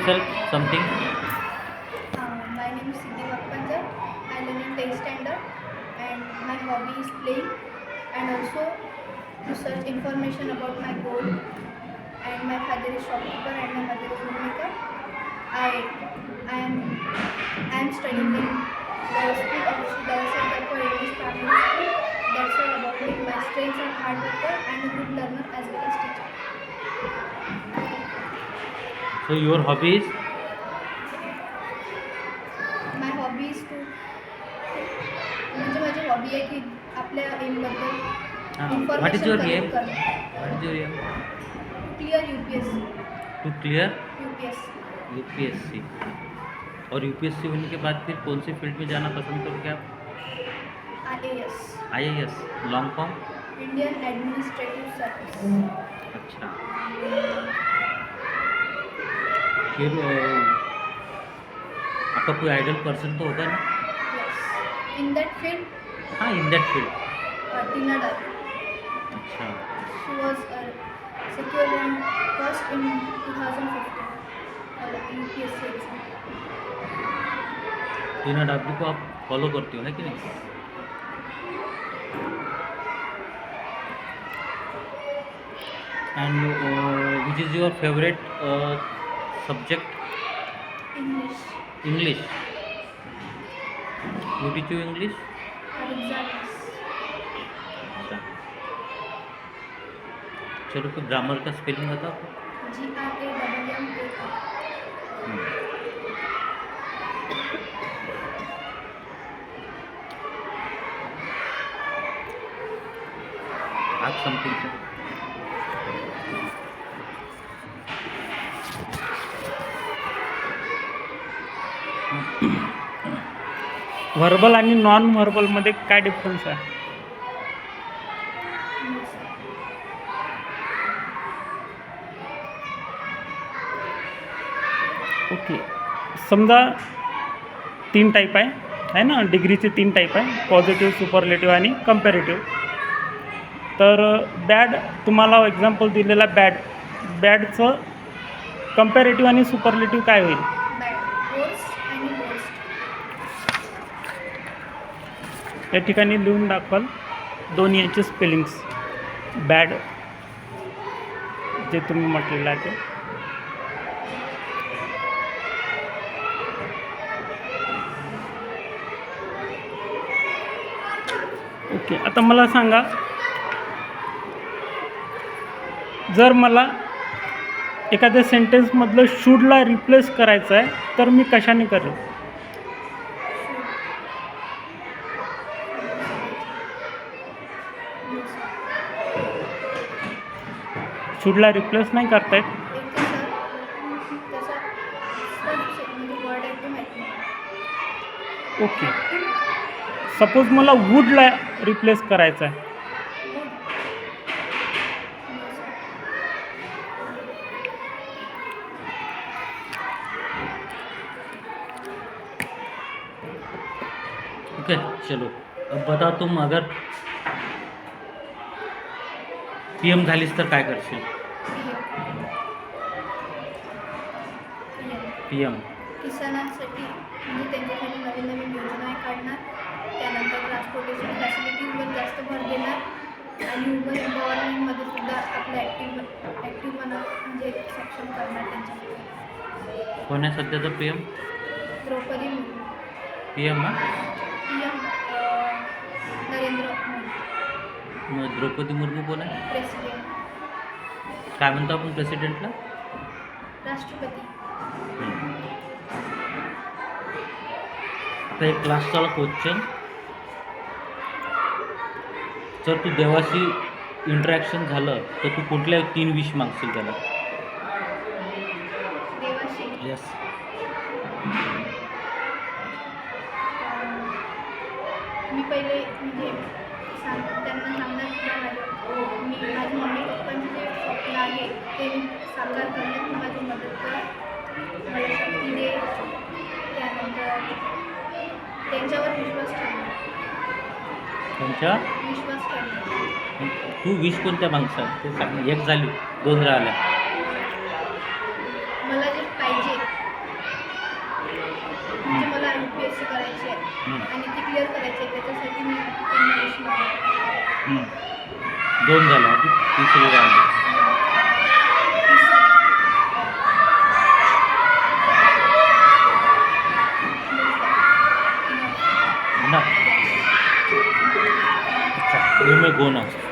yourself something. My name is Siddhi Vakpanjar. I live in 10th standard, and my hobby is playing, and also to search information about my goal. And my father is shopkeeper, and my mother is homemaker. I am studying in the school of Shri Dawasai Thakur English Primary School. That's all about me. My strengths are hard worker and a good learner as well as teacher. So your hobby is? My hobby is to म्हणजे माझी hobby आहे की आपल्या एमबद्दल What is your aim? Information collect करणं. What is your aim? Clear UPSC. To clear UPSC. UPSC. और UPSC होने के बाद फिर कौन सी फील्ड में जाना पसंद करोगे आप? IAS. IAS long form. Indian administrative service. अच्छा. फिर आपका कोई आइडल पर्सन तो होगा ना? Yes. In that field, हाँ, in that field. Tina Dar. अच्छा. She was secure rank first in 2015 UPSC exam. टीना डाबली को आप फॉलो करते हो है कि नहीं? And which is your favourite subject? English. English. You teach you English? Her exam is अच्छा. चलो फिर ग्रामर का स्पेलिंग बताओ. GRAMMAR. Ask something, sir. Verbal आणि नॉन व्हर्बलमध्ये काय डिफरन्स आहे? ओके, समजा 3 टाईप आहे ना, डिग्रीचे 3 टाईप आहे, पॉझिटिव्ह, सुपरलेटिव्ह आणि कंपॅरेटिव्ह. तर बॅड तुम्हाला एक्झाम्पल दिलेला बॅडचं कंपॅरेटिव्ह आणि सुपरलेटिव्ह काय होईल? Bad. Worst आणि worst. या ठिकाणी लिहून दाखवाल दोन्ही यांचे स्पेलिंग्स. बॅड जे तुम्ही म्हटलेलं आहे ते. ओके, आता मला सांगा, जर मला एखाद्या सेंटेन्समधलं शूडला रिप्लेस करायचं आहे तर मी कशाने करेल? शूडला रिप्लेस नाही करता येत. एक तसा म्हणजे वर्ड आहे तो माहिती नाही. ओके, सपोज मला वूडला रिप्लेस करायचं आहे. ओके, चलो अब बताओ, तुम अगर PM झालीस तर काय करशील? PM. किसानांसाठी म्हणजे त्यांच्यासाठी नवीन नवीन योजना काढणार, त्यानंतर ट्रान्सपोर्टेशन फॅसिलिटीजवर जास्त भर देणार आणि वुमन एम्पॉवरमेंटमध्ये सुद्धा आपलं ॲक्टिव्हपणा म्हणजे सक्षम करणार त्यांच्यासाठी. कोण आहे सध्याचं PM? द्रौपदी मुर्मू. PM हा? PM नरेंद्र मोदी. मग द्रौपदी मुर्मू कोण आहे? प्रेसिडेंट. काय म्हणतो आपण प्रेसिडेंटला? राष्ट्रपती. आता एक क्लासचा क्वेश्चन, जर तू देवाशी इंटरॅक्शन झालं तर तू कुठल्या 3 विश मागशील त्याला? देवाशी यस. मी पहिले म्हणजे त्यांना सांगणार की माझी मम्मी पप्पांचे जे स्वप्न आहे ते मी साकार करण्यात मी माझी मदत करा, मला शक्ती दे, त्यानंतर त्यांच्यावर विश्वास ठेवणार. विश्वास ठेवणार. तू विश कोणत्या मागचा ते सांग. एक झाली, 2 राहिल्या. मला जे पाहिजे एस सी करायची आहे हं. आणि ती क्लिअर करायची आहे त्याच्यासाठी मी त्यांना विश मागते. हं. 2 झाले आधी तिसरी राहिली. ना अच्छा यू मे गो नाउ.